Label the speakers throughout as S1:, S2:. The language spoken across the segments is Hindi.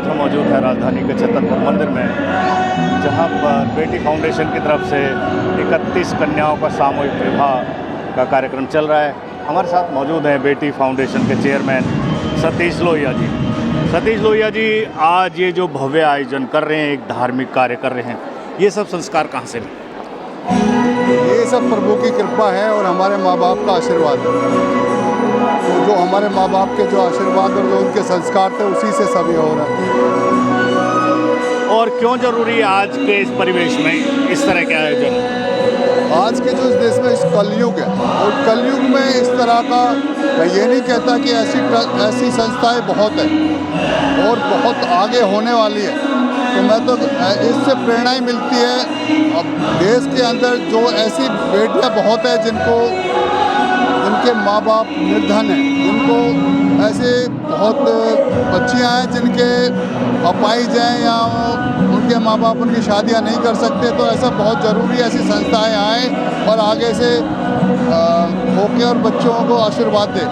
S1: आज हम मौजूद हैं राजधानी के छतरपुर मंदिर में, जहां पर बेटी फाउंडेशन की तरफ से 31 कन्याओं का सामूहिक विवाह का कार्यक्रम चल रहा है। हमारे साथ मौजूद हैं बेटी फाउंडेशन के चेयरमैन सतीश लोहिया जी। सतीश लोहिया जी, आज ये जो भव्य आयोजन कर रहे हैं, एक धार्मिक कार्य कर रहे हैं, ये सब संस्कार कहाँ से मिले?
S2: ये सब प्रभु की कृपा है और हमारे माँ बाप का आशीर्वाद है। तो जो हमारे माँ बाप के जो आशीर्वाद और जो उनके संस्कार थे, उसी से सब ये हो रहा है।
S1: और क्यों जरूरी है आज के इस परिवेश में इस तरह के आयोजन?
S2: आज के जो इस देश में इस कलयुग है, और कलयुग में इस तरह का, मैं ये नहीं कहता कि ऐसी संस्थाएं बहुत हैं और बहुत आगे होने वाली है, तो मैं तो इससे प्रेरणा ही मिलती है। अब देश के अंदर जो ऐसी बेटियां बहुत है जिनके माँ बाप निर्धन हैं, जिनको ऐसे बहुत बच्चियां हैं जिनके अपाहिज हैं या उनके माँ बाप उनकी शादियां नहीं कर सकते, तो ऐसा बहुत ज़रूरी है ऐसी संस्थाएं आएँ और आगे से होके और बच्चों को आशीर्वाद दें।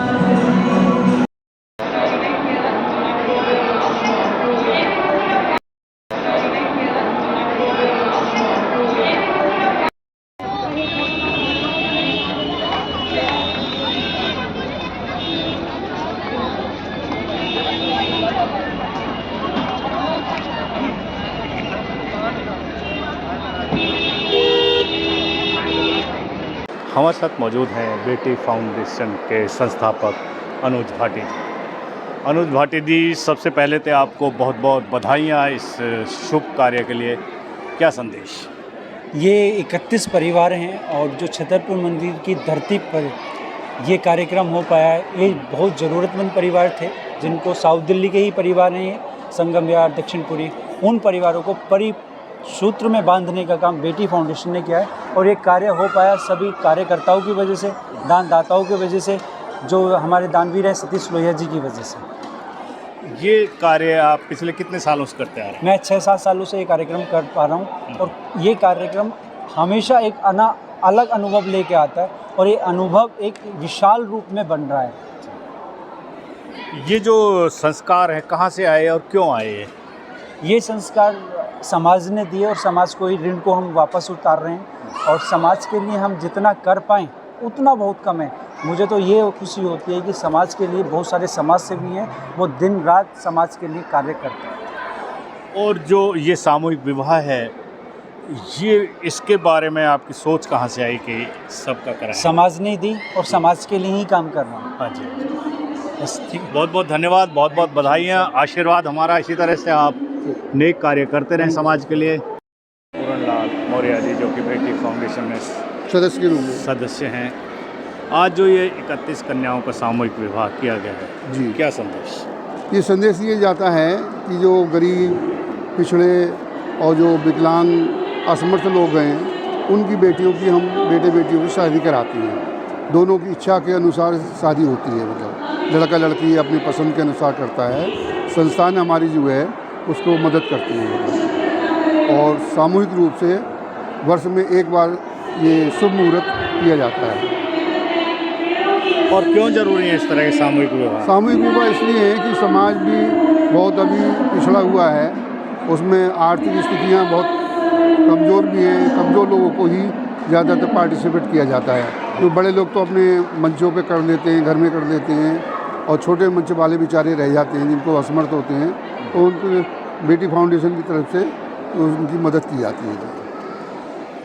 S1: हमारे साथ मौजूद हैं बेटी फाउंडेशन के संस्थापक अनुज भाटी जी। अनुज भाटी जी, सबसे पहले तो आपको बहुत बहुत बधाइयाँ इस शुभ कार्य के लिए। क्या संदेश?
S3: ये 31 परिवार हैं और जो छतरपुर मंदिर की धरती पर ये कार्यक्रम हो पाया है, ये बहुत ज़रूरतमंद परिवार थे जिनको साउथ दिल्ली के ही परिवार हैं, संगम विहार, दक्षिणपुरी, उन परिवारों को सूत्र में बांधने का काम बेटी फाउंडेशन ने किया है। और ये कार्य हो पाया सभी कार्यकर्ताओं की वजह से, दानदाताओं की वजह से, जो हमारे दानवीर हैं सतीश लोहिया जी की वजह से।
S1: ये कार्य आप पिछले कितने सालों से करते आ रहे हैं?
S3: मैं 6-7 सालों से ये कार्यक्रम कर पा रहा हूँ और ये कार्यक्रम हमेशा एक अलग अनुभव लेके आता है और ये अनुभव एक विशाल रूप में बन रहा है।
S1: ये जो संस्कार है कहाँ से आए और क्यों आए?
S3: ये संस्कार समाज ने दिए और समाज को ही ऋण को हम वापस उतार रहे हैं, और समाज के लिए हम जितना कर पाएँ उतना बहुत कम है। मुझे तो ये खुशी होती है कि समाज के लिए बहुत सारे समाज सेवी हैं, वो दिन रात समाज के लिए कार्य करते हैं।
S1: और जो ये सामूहिक विवाह है, ये इसके बारे में आपकी सोच कहाँ से आई कि सबका कराएं?
S3: समाज ने दी और समाज के लिए ही काम कर रहा हूँ।
S1: हाँ जी, बस ठीक। बहुत बहुत धन्यवाद, बहुत बहुत बधाइयाँ, आशीर्वाद हमारा इसी तरह से आप नेक कार्य करते रहें समाज के लिए। पूरनलाल मौर्य जी, जो कि बेटी फाउंडेशन में
S2: सदस्य के रूप में
S1: सदस्य हैं, आज जो ये 31 कन्याओं का सामूहिक विवाह किया गया है
S2: जी,
S1: क्या संदेश?
S2: ये संदेश ये जाता है कि जो गरीब, पिछड़े और जो विकलांग, असमर्थ लोग हैं, उनकी बेटियों की हम बेटे बेटियों की शादी कराती हैं। दोनों की इच्छा के अनुसार शादी होती है, मतलब लड़का लड़की अपनी पसंद के अनुसार करता है। संस्थान हमारी जो है उसको मदद करती है और सामूहिक रूप से वर्ष में एक बार ये शुभ मुहूर्त किया जाता है।
S1: और क्यों जरूरी है इस तरह के सामूहिक विवाह?
S2: सामूहिक विवाह इसलिए है कि समाज भी बहुत अभी पिछड़ा हुआ है, उसमें आर्थिक स्थितियाँ बहुत कमज़ोर भी हैं। कमज़ोर लोगों को ही ज़्यादातर पार्टिसिपेट किया जाता है। तो बड़े लोग तो अपने मंचों पे कर लेते हैं, घर में कर लेते हैं, और छोटे मंच वाले बेचारे रह जाते हैं जिनको असमर्थ होते हैं, तो उनको बेटी फाउंडेशन की तरफ से उनकी मदद की जाती है।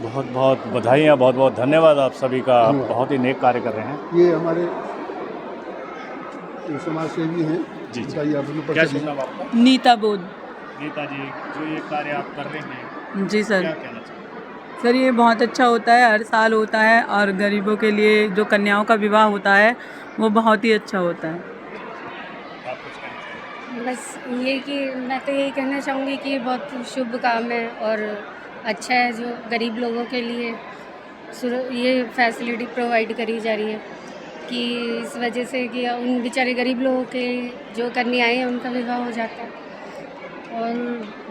S1: बहुत बहुत बधाइयाँ, बहुत बहुत धन्यवाद आप सभी का। आप बहुत ही नेक कार्य कर रहे हैं।
S2: ये हमारे समाज सेवी हैं।
S1: जी जी,
S2: क्या
S1: शुभ नाम आपका?
S4: नीता बोध।
S1: नीता जी, जो ये कार्य आप कर रहे हैं,
S4: जी सर।
S1: क्या कहना चाहिए?
S4: सर, ये बहुत अच्छा होता है, हर साल होता है, और गरीबों के लिए जो कन्याओं का विवाह होता है वो बहुत ही अच्छा होता है।
S1: आप कुछ कहना चाहिए?
S5: बस ये कि मैं तो यही कहना चाहूँगी कि ये बहुत शुभ काम है और अच्छा है, जो गरीब लोगों के लिए ये फैसिलिटी प्रोवाइड करी जा रही है कि इस वजह से कि उन बेचारे गरीब लोगों के जो कन्याएं हैं उनका विवाह हो जाता है, और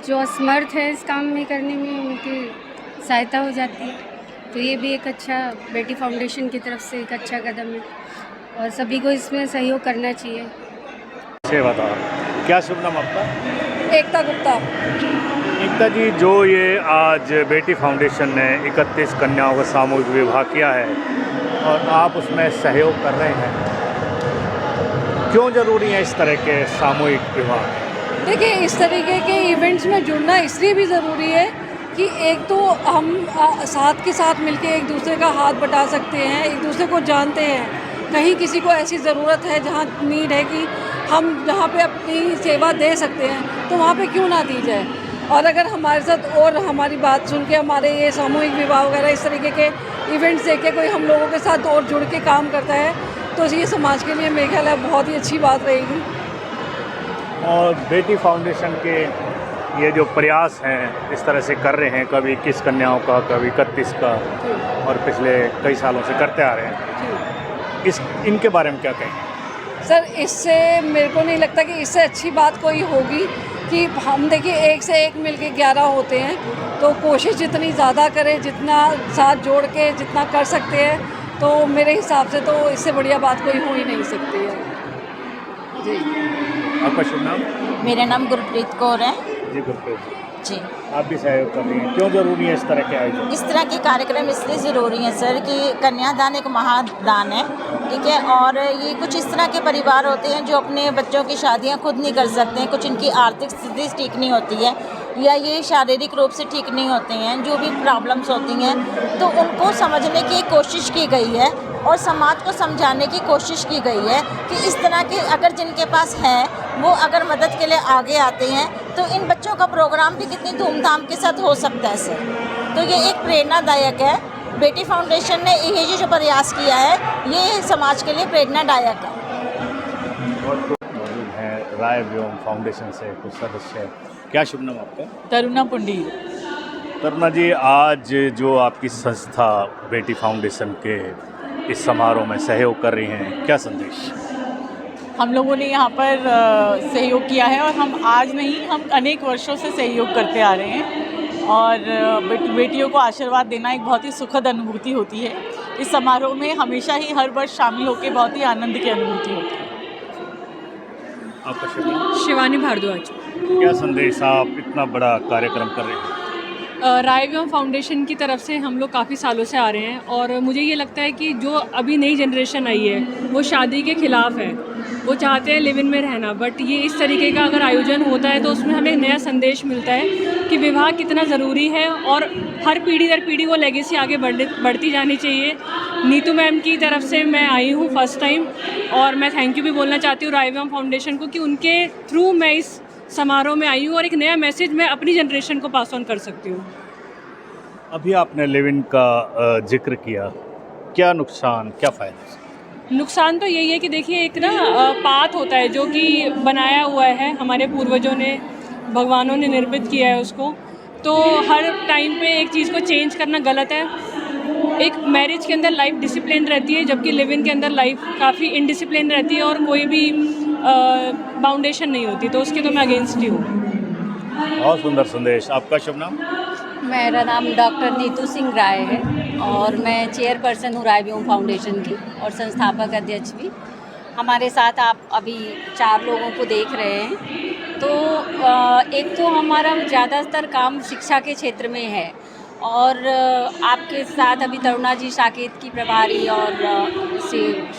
S5: जो असमर्थ है इस काम में करने में उनकी सहायता हो जाती है। तो ये भी एक अच्छा बेटी फाउंडेशन की तरफ से एक अच्छा कदम है और सभी को इसमें सहयोग करना चाहिए।
S1: बता क्या शुभ नाम आपका?
S6: एकता गुप्ता।
S1: एकता जी, जो ये आज बेटी फाउंडेशन ने 31 कन्याओं का सामूहिक विवाह किया है और आप उसमें सहयोग कर रहे हैं, क्यों ज़रूरी है इस तरह के सामूहिक विवाह?
S6: देखिए, इस तरीके के इवेंट्स में जुड़ना इसलिए भी ज़रूरी है कि एक तो हम साथ के साथ मिलके एक दूसरे का हाथ बटा सकते हैं, एक दूसरे को जानते हैं। कहीं किसी को ऐसी ज़रूरत है जहाँ नीड है कि हम जहाँ पे अपनी सेवा दे सकते हैं तो वहाँ पे क्यों ना दी जाए। और अगर हमारे साथ और हमारी बात सुन के हमारे ये सामूहिक विवाह वगैरह इस तरीके के इवेंट्स देख के कोई हम लोगों के साथ और जुड़ के काम करता है तो ये समाज के लिए मेरे ख्याल है बहुत ही अच्छी बात रहेगी।
S1: और बेटी फाउंडेशन के ये जो प्रयास हैं इस तरह से कर रहे हैं, कभी 21 कन्याओं का, कभी 31 का, और पिछले कई सालों से करते आ रहे हैं, इनके बारे में क्या कहेंगे?
S6: सर, इससे मेरे को नहीं लगता कि इससे अच्छी बात कोई होगी कि हम देखिए एक से एक मिलके 11 होते हैं, तो कोशिश जितनी ज़्यादा करें, जितना साथ जोड़ के जितना कर सकते हैं, तो मेरे हिसाब से तो इससे बढ़िया बात कोई हो ही नहीं सकती है जी।
S1: आपका शुभ नाम?
S7: मेरा नाम गुरप्रीत कौर है
S1: जी। गुरप्रीत
S7: जी।
S1: आप भी सहयोग कर रही हैं, क्यों ज़रूरी है इस तरह के आयोजन?
S7: इस तरह के कार्यक्रम इसलिए ज़रूरी हैं सर कि कन्यादान एक महादान है, ठीक है। और ये कुछ इस तरह के परिवार होते हैं जो अपने बच्चों की शादियां खुद नहीं कर सकते हैं, कुछ इनकी आर्थिक स्थिति ठीक नहीं होती है या ये शारीरिक रूप से ठीक नहीं होते हैं, जो भी प्रॉब्लम्स होती हैं, तो उनको समझने की कोशिश की गई है और समाज को समझाने की कोशिश की गई है कि इस तरह के अगर जिनके पास है वो अगर मदद के लिए आगे आते हैं तो इन बच्चों का प्रोग्राम भी कितनी धूमधाम के साथ हो सकता है सर। तो ये एक प्रेरणादायक है। बेटी फाउंडेशन ने ये जो प्रयास किया है ये समाज के लिए प्रेरणादायक है।
S1: मौजूद हैं राय व्योम फाउंडेशन से कुछ सदस्य। क्या शुभ नाम आपका?
S4: तरुणा पुंडीर।
S1: तरुणा जी, आज जो आपकी संस्था बेटी फाउंडेशन के इस समारोह में सहयोग कर रही हैं, क्या संदेश?
S8: हम लोगों ने यहाँ पर सहयोग किया है और हम आज नहीं, हम अनेक वर्षों से सहयोग करते आ रहे हैं और बेटियों को आशीर्वाद देना एक बहुत ही सुखद अनुभूति होती है। इस समारोह में हमेशा ही हर वर्ष शामिल होकर बहुत ही आनंद की अनुभूति होती है।
S1: आपका शुभ नाम?
S4: शिवानी भारद्वाज।
S1: क्या संदेश आप इतना बड़ा कार्यक्रम कर रहे हैं?
S4: राय व्योम फाउंडेशन की तरफ से हम लोग काफ़ी सालों से आ रहे हैं और मुझे ये लगता है कि जो अभी नई जनरेशन आई है वो शादी के ख़िलाफ़ है, वो चाहते हैं लिव इन में रहना, बट ये इस तरीके का अगर आयोजन होता है तो उसमें हमें नया संदेश मिलता है कि विवाह कितना ज़रूरी है और हर पीढ़ी दर पीढ़ी वो लेगेसी आगे बढ़ती जानी चाहिए। नीतू मैम की तरफ से मैं आई हूँ फर्स्ट टाइम और मैं थैंक यू भी बोलना चाहती हूँ राय व्योम फाउंडेशन को कि उनके थ्रू मैं इस समारोह में आई हूँ और एक नया मैसेज मैं अपनी जनरेशन को पास ऑन कर सकती हूँ।
S1: अभी आपने लिव इन का जिक्र किया, क्या नुकसान क्या फ़ायदे?
S4: नुकसान तो यही है कि देखिए एक ना पाथ होता है जो कि बनाया हुआ है हमारे पूर्वजों ने, भगवानों ने निर्मित किया है उसको, तो हर टाइम पे एक चीज़ को चेंज करना गलत है। एक मैरिज के अंदर लाइफ डिसिप्लिन रहती है जबकि लिव इन के अंदर लाइफ काफ़ी इनडिसिप्लिन रहती है और कोई भी बाउंडेशन नहीं होती, तो उसके तो मैं अगेंस्ट ही हूँ।
S1: बहुत सुंदर संदेश। आपका शुभ नाम?
S9: मेरा नाम डॉक्टर नीतू सिंह राय है और मैं चेयरपर्सन हूँ राय व्योम फाउंडेशन की और संस्थापक अध्यक्ष भी। हमारे साथ आप अभी 4 लोगों को देख रहे हैं। तो एक तो हमारा ज़्यादातर काम शिक्षा के क्षेत्र में है और आपके साथ अभी तरुणा जी साकेत की प्रभारी और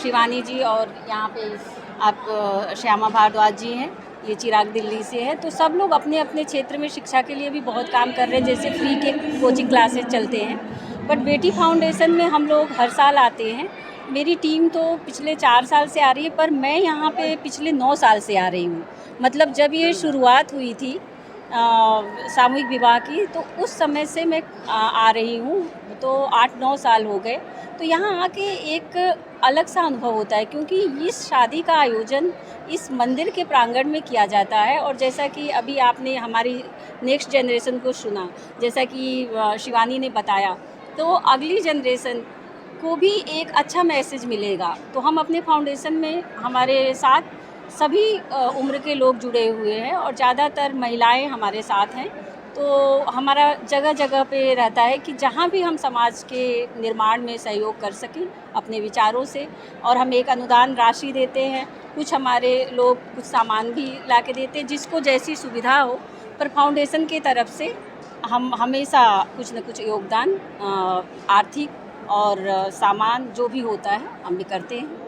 S9: शिवानी जी और यहाँ पे आप श्यामा भारद्वाज जी हैं, ये चिराग दिल्ली से है। तो सब लोग अपने अपने क्षेत्र में शिक्षा के लिए भी बहुत काम कर रहे हैं, जैसे फ्री के कोचिंग क्लासेस चलते हैं। बट बेटी फाउंडेशन में हम लोग हर साल आते हैं। मेरी टीम तो पिछले 4 साल से आ रही है पर मैं यहाँ पे पिछले 9 साल से आ रही हूँ। मतलब जब ये शुरुआत हुई थी सामूहिक विवाह की तो उस समय से मैं आ रही हूँ, तो 8-9 साल हो गए। तो यहाँ आके एक अलग सा अनुभव होता है क्योंकि इस शादी का आयोजन इस मंदिर के प्रांगण में किया जाता है और जैसा कि अभी आपने हमारी नेक्स्ट जनरेशन को सुना, जैसा कि शिवानी ने बताया, तो अगली जनरेशन को भी एक अच्छा मैसेज मिलेगा। तो हम अपने फाउंडेशन में हमारे साथ सभी उम्र के लोग जुड़े हुए हैं और ज़्यादातर महिलाएं हमारे साथ हैं। तो हमारा जगह जगह पे रहता है कि जहाँ भी हम समाज के निर्माण में सहयोग कर सकें अपने विचारों से, और हम एक अनुदान राशि देते हैं, कुछ हमारे लोग कुछ सामान भी ला के देते हैं, जिसको जैसी सुविधा हो, पर फाउंडेशन की तरफ से हम हमेशा कुछ न कुछ योगदान आर्थिक और सामान जो भी होता है हम भी करते हैं।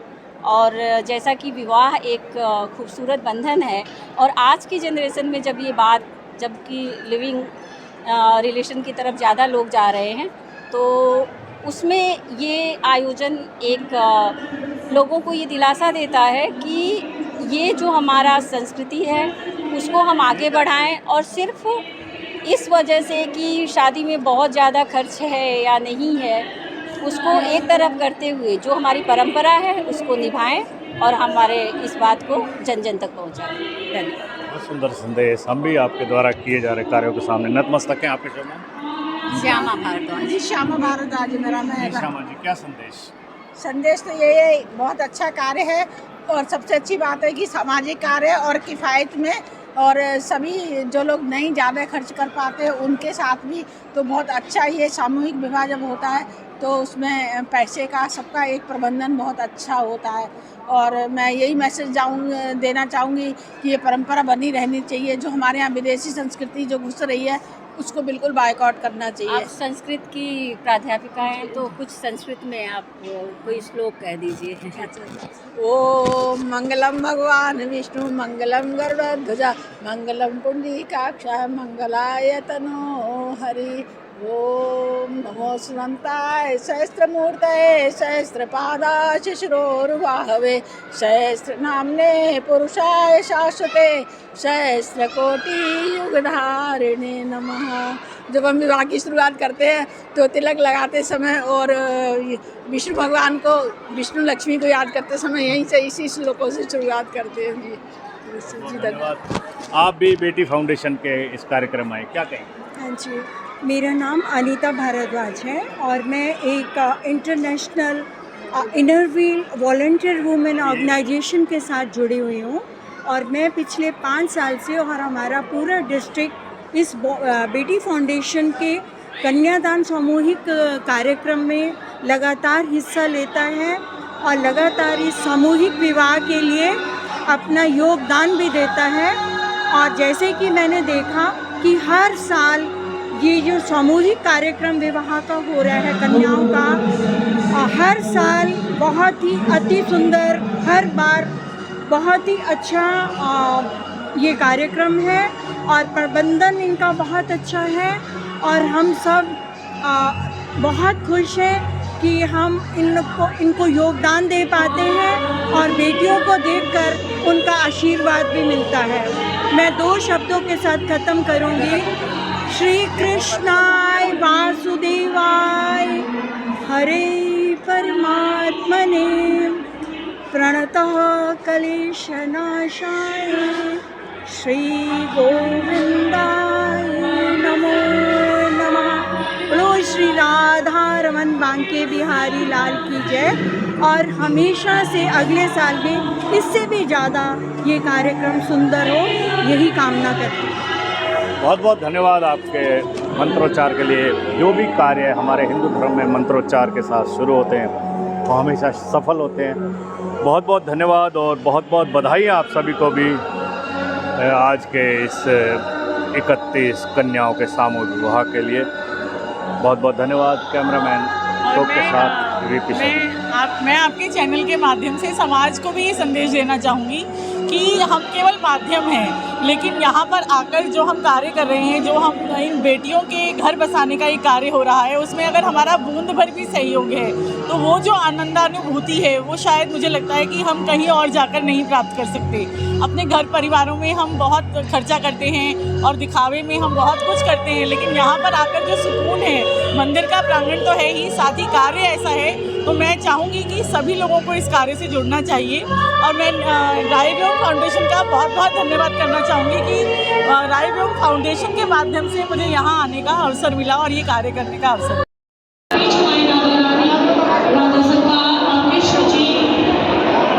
S9: और जैसा कि विवाह एक खूबसूरत बंधन है, और आज की जनरेशन में जब ये बात, जबकि लिविंग रिलेशन की तरफ ज़्यादा लोग जा रहे हैं, तो उसमें ये आयोजन एक लोगों को ये दिलासा देता है कि ये जो हमारा संस्कृति है उसको हम आगे बढ़ाएं, और सिर्फ इस वजह से कि शादी में बहुत ज़्यादा खर्च है या नहीं है, उसको एक तरफ करते हुए जो हमारी परंपरा है उसको निभाएं और हमारे इस बात को जन जन तक पहुंचाएं। धन्यवाद।
S1: बहुत सुंदर संदेश हम भी आपके द्वारा किए जा रहे कार्यों के सामने नतमस्तक हैं। आपके श्यामा
S9: श्यामा भारद्वाज।
S10: जी, श्यामा भारद्वाज मेरा मैं।
S1: श्यामा जी, क्या संदेश?
S10: संदेश तो ये है, बहुत अच्छा कार्य है, और सबसे अच्छी बात है कि सामाजिक कार्य और किफ़ायत में, और सभी जो लोग नहीं ज़्यादा खर्च कर पाते हैं उनके साथ भी तो बहुत अच्छा ये सामूहिक विवाह जब होता है तो उसमें पैसे का सबका एक प्रबंधन बहुत अच्छा होता है। और मैं यही मैसेज देना चाहूँगी कि ये परंपरा बनी रहनी चाहिए। जो हमारे यहाँ विदेशी संस्कृति जो घुस रही है उसको बिल्कुल बायकॉट करना चाहिए।
S9: आप संस्कृत की प्राध्यापिका हैं, तो कुछ संस्कृत में आप कोई श्लोक कह दीजिए।
S10: ओम मंगलम भगवान विष्णु मंगलम गरुड़ध्वजा मंगलम पुंडरीकाक्षा मंगलाय तनो हरि। ओम नमो सुनंताय सहस्त्रमूर्तये सहस्त्रपादाय शिशिरोर्वाहवे सहस्रनाम्ने पुरुषाय शाश्वते सहस्रकोटि युगधारिणे नमः। जब हम विवाह की शुरुआत करते हैं तो तिलक लगाते समय और विष्णु भगवान को, विष्णु लक्ष्मी को याद करते समय यहीं से इसी श्लोकों से शुरुआत करते हैं जी।
S1: धन्यवाद। आप भी बेटी फाउंडेशन के इस कार्यक्रम में क्या कहेंगे?
S11: हाँ जी, मेरा नाम अनीता भारद्वाज है और मैं एक international inner wheel volunteer women organisation के साथ जुड़ी हुई हूँ, और मैं पिछले 5 साल से, और हमारा पूरा डिस्ट्रिक्ट इस बेटी फाउंडेशन के कन्यादान सामूहिक कार्यक्रम में लगातार हिस्सा लेता है और लगातार इस सामूहिक विवाह के लिए अपना योगदान भी देता है। और जैसे कि मैंने देखा कि हर साल ये जो सामूहिक कार्यक्रम विवाह का हो रहा है कन्याओं का, हर साल बहुत ही अति सुंदर, हर बार बहुत ही अच्छा ये कार्यक्रम है और प्रबंधन इनका बहुत अच्छा है, और हम सब बहुत खुश हैं कि हम इनको योगदान दे पाते हैं और बेटियों को देखकर उनका आशीर्वाद भी मिलता है। मैं 2 शब्दों के साथ ख़त्म करूँगी। श्री कृष्णाय वासुदेवाय हरे परमात्मने प्रणतः क्लेशनाशाय श्री गोविंदाय नमो नमः। बोलो श्री राधा रमन बांके बिहारी लाल की जय। और हमेशा से अगले साल भी इससे भी ज़्यादा ये कार्यक्रम सुंदर हो, यही कामना करती हूँ।
S1: बहुत बहुत धन्यवाद आपके मंत्रोच्चार के लिए। जो भी कार्य हमारे हिंदू धर्म में मंत्रोच्चार के साथ शुरू होते हैं वो हमेशा सफल होते हैं। बहुत बहुत धन्यवाद और बहुत बहुत बधाई आप सभी को भी आज के इस 31 कन्याओं के सामूहिक विवाह के लिए। बहुत बहुत धन्यवाद। कैमरामैन शोक के साथ
S8: मैं आपके चैनल के माध्यम से समाज को भी ये संदेश देना चाहूँगी कि हम केवल माध्यम हैं, लेकिन यहाँ पर आकर जो हम कार्य कर रहे हैं, जो हम इन बेटियों के घर बसाने का ये कार्य हो रहा है, उसमें अगर हमारा बूंद भर भी सहयोग है तो वो जो आनंदानुभूति है वो शायद मुझे लगता है कि हम कहीं और जाकर नहीं प्राप्त कर सकते। अपने घर परिवारों में हम बहुत खर्चा करते हैं और दिखावे में हम बहुत कुछ करते हैं, लेकिन यहाँ पर आकर जो सुकून है, मंदिर का प्रांगण तो है ही, साथ ही कार्य ऐसा है, तो मैं चाहूँगी कि सभी लोगों को इस कार्य से जुड़ना चाहिए। और मैं राय व्योम फाउंडेशन का बहुत बहुत धन्यवाद करना चाहूँगी कि राय व्योम फाउंडेशन के माध्यम से मुझे यहाँ आने का अवसर मिला और ये कार्य करने का अवसर।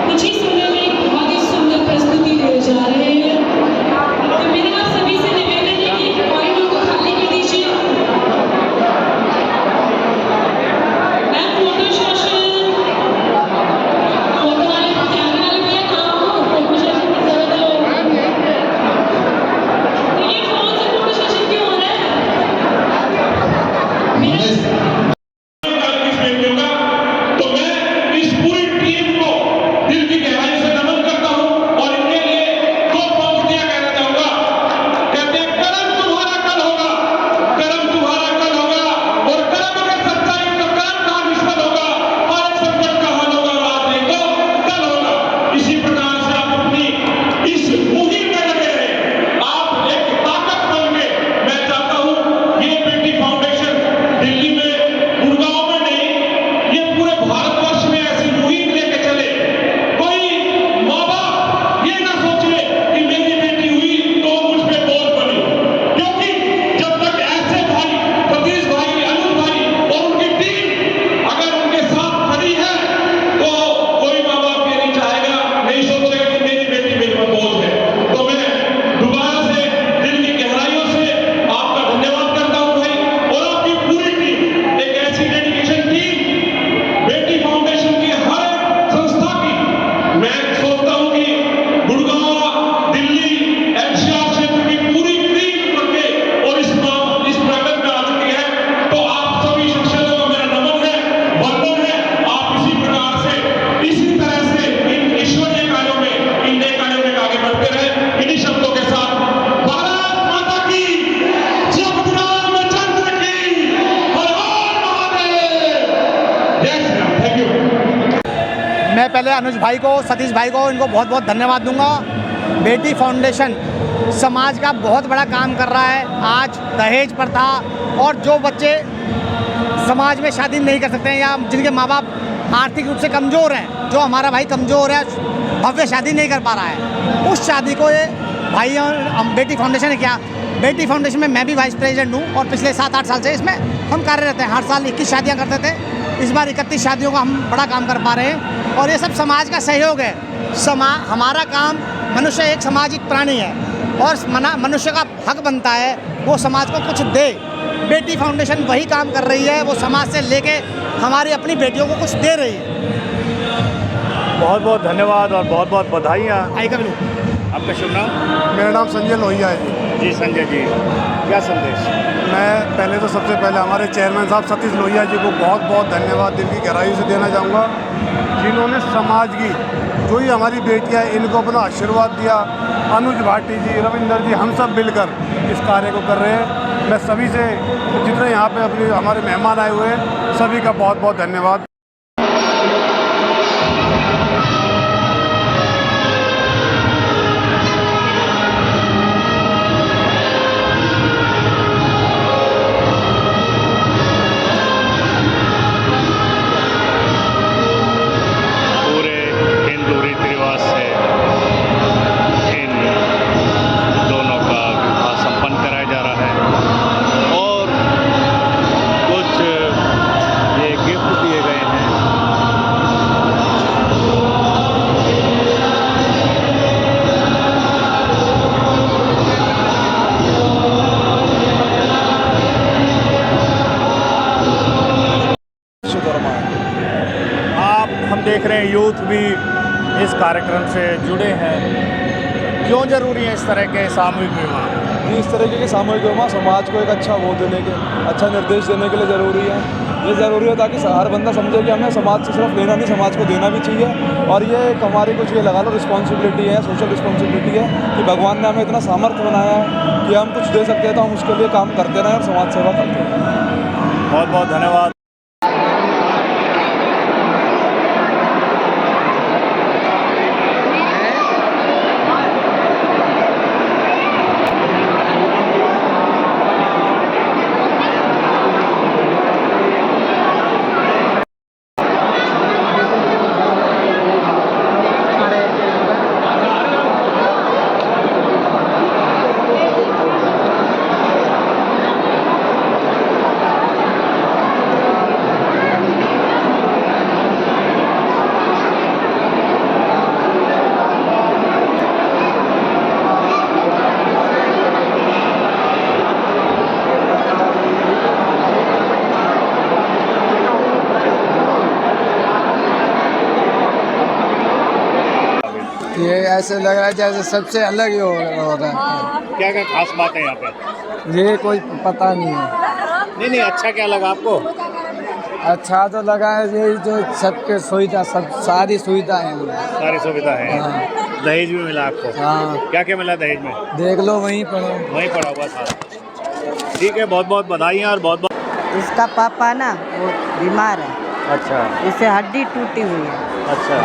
S12: कुछ ही समय में बहुत ही सुंदर प्रस्तुति देने जा रहे हैं, तो मेरा आप सभी से निवेदन है कि पॉइंटों को खाली
S13: पहले अनुज भाई को, सतीश भाई को, इनको बहुत बहुत धन्यवाद दूंगा। बेटी फाउंडेशन समाज का बहुत बड़ा काम कर रहा है। आज दहेज प्रथा और जो बच्चे समाज में शादी नहीं कर सकते हैं या जिनके माँ बाप आर्थिक रूप से कमज़ोर हैं, जो हमारा भाई कमज़ोर है, भव्य शादी नहीं कर पा रहा है, उस शादी को ये भाई बेटी फाउंडेशन ने किया। बेटी फाउंडेशन में मैं भी वाइस प्रेसिडेंट हूँ और पिछले 7-8 साल से इसमें हम कार्यरत हैं। हर साल 21 शादियाँ करते थे, इस बार 31 शादियों का हम बड़ा काम कर पा रहे हैं और ये सब समाज का सहयोग है। हमारा काम, मनुष्य एक सामाजिक प्राणी है और मनुष्य का हक बनता है वो समाज को कुछ दे। बेटी फाउंडेशन वही काम कर रही है, वो समाज से लेके हमारी अपनी बेटियों को कुछ दे रही है।
S1: बहुत बहुत धन्यवाद और बहुत बहुत बधाइयाँ। आपका शुभ नाम?
S14: मेरा नाम संजय लोहिया है जी।
S1: जी संजय जी, क्या संदेश?
S14: मैं पहले तो सबसे पहले हमारे चेयरमैन साहब सतीश लोहिया जी को बहुत बहुत धन्यवाद दिल की गहराई से देना चाहूँगा, जिन्होंने समाज की जो ही हमारी बेटियाँ इनको अपना आशीर्वाद दिया। अनुज भाटी जी, रविंदर जी, हम सब मिलकर इस कार्य को कर रहे हैं। मैं सभी से, जितने यहाँ पे अपने हमारे मेहमान आए हुए हैं, सभी का बहुत बहुत धन्यवाद।
S1: देख रहे हैं यूथ भी इस कार्यक्रम से जुड़े हैं। क्यों ज़रूरी है इस तरह के सामूहिक विवाह?
S15: इस तरीके के सामूहिक विवाह समाज को एक अच्छा वो देने के, अच्छा निर्देश देने के लिए ज़रूरी है। ये ज़रूरी है ताकि हर बंदा समझे कि हमें समाज से सिर्फ लेना नहीं, समाज को देना भी चाहिए। और ये एक हमारी कुछ ये लगा लो रिस्पॉन्सिबिलिटी है, सोशल रिस्पॉन्सिबिलिटी है कि भगवान ने हमें इतना सामर्थ्य बनाया है कि हम कुछ दे सकते हैं, तो हम उसके लिए काम करते रहें और समाज सेवा करते रहें।
S1: बहुत बहुत धन्यवाद।
S16: ये ऐसे लग रहा है जैसे सबसे अलग ही हो रहा है।
S1: क्या क्या खास बात है यहाँ पे?
S16: ये कोई पता नहीं है।
S1: नहीं, अच्छा क्या लगा आपको?
S16: अच्छा तो लगा है ये जो सबके सुविधा, सब सारी सुविधा है।
S1: सारी सुविधा है।
S16: हाँ।
S1: दहेज भी मिला आपको?
S16: हाँ।
S1: क्या क्या मिला दहेज में?
S16: देख लो, वहीं
S1: पड़ा हुआ सारा। ठीक है, बहुत बहुत बधाइयाँ और बहुत बहुत।
S17: इसका पापा ना वो बीमार है।
S1: अच्छा।
S17: इसे हड्डी टूटी हुई है।
S1: अच्छा।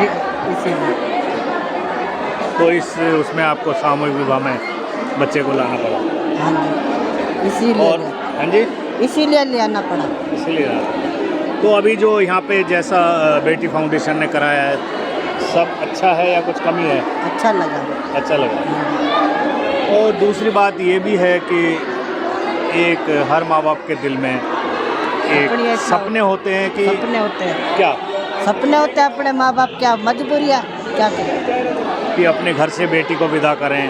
S17: इसीलिए
S1: तो उसमें आपको सामूहिक विवाह में बच्चे को लाना पड़ा?
S17: हाँ जी, इसीलिए।
S1: और हाँ जी,
S17: इसीलिए लाना पड़ा।
S1: इसीलिए। तो अभी जो यहाँ पे जैसा बेटी फाउंडेशन ने कराया है, सब अच्छा है या कुछ कमी है?
S17: अच्छा लगा।
S1: अच्छा लगा। और दूसरी बात ये भी है कि एक हर माँ बाप के दिल में एक सपने होते हैं कि
S17: सपने होते हैं।
S1: क्या
S17: सपने होते हैं अपने माँ बाप? क्या मजबूरियाँ, क्या करें
S1: कि अपने घर से बेटी को विदा करें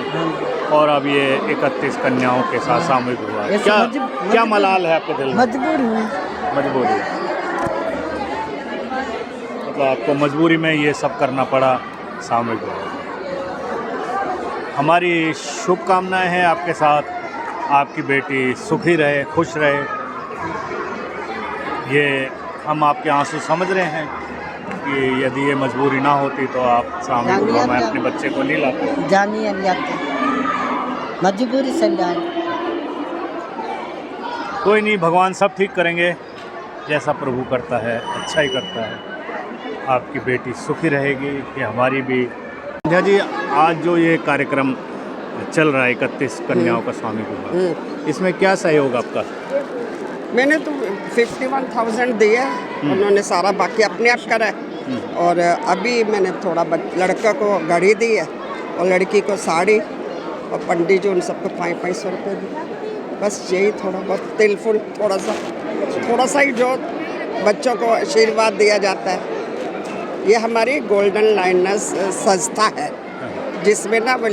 S1: और अब ये 31 कन्याओं के साथ सामूहिक हुआ। क्या मलाल है आपके दिल में? मजबूरी है। मतलब आपको मजबूरी में ये सब करना पड़ा, सामूहिक हुआ। हमारी शुभकामनाएं हैं आपके साथ, आपकी बेटी सुखी रहे, खुश रहे। ये हम आपके आंसू समझ रहे हैं कि यदि ये मजबूरी ना होती तो आप सामूहिक विवाह में अपने बच्चे को नहीं लाते।
S17: जानिए मजबूरी से लाए।
S1: कोई नहीं, भगवान सब ठीक करेंगे। जैसा प्रभु करता है अच्छा ही करता है। आपकी बेटी सुखी रहेगी, ये हमारी भी। संध्या जी, आज जो ये कार्यक्रम चल रहा है 31 कन्याओं का स्वामी विवाह, इसमें क्या सहयोग आपका?
S18: मैंने तो 51,000 दिया, उन्होंने सारा बाकी अपने आप करा है। और अभी मैंने थोड़ा लड़का को घड़ी दी है और लड़की को साड़ी, और पंडित जी उन सबको 500 रुपये दिए। बस यही थोड़ा बहुत तिल फुल थोड़ा सा ही जो बच्चों को आशीर्वाद दिया जाता है। ये हमारी गोल्डन लाइनर्स संस्था है, जिसमें ना वो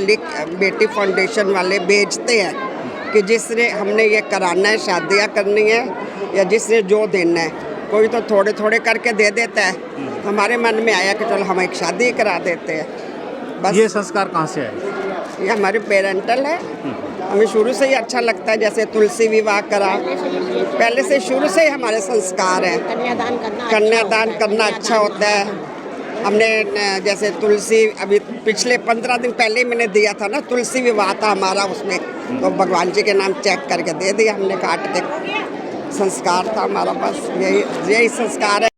S18: बेटी फाउंडेशन वाले भेजते हैं कि जिसने हमने ये कराना है, शादियाँ करनी है या जिसने जो देना है, कोई तो थोड़े थोड़े करके दे देता है। हमारे मन में आया कि चलो हम एक शादी करा देते हैं। बस
S1: ये संस्कार कहाँ से आए?
S18: ये हमारे पेरेंटल है, हमें शुरू से ही अच्छा लगता है। जैसे तुलसी विवाह करा, पहले से शुरू से ही हमारे संस्कार हैं। कन्यादान करना अच्छा होता है। हमने जैसे तुलसी अभी पिछले 15 दिन पहले ही मैंने दिया था ना, तुलसी विवाह था हमारा, उसमें तो भगवान जी के नाम चेक करके दे दिया हमने काट के। संस्कार था हमारा, बस यही संस्कार है।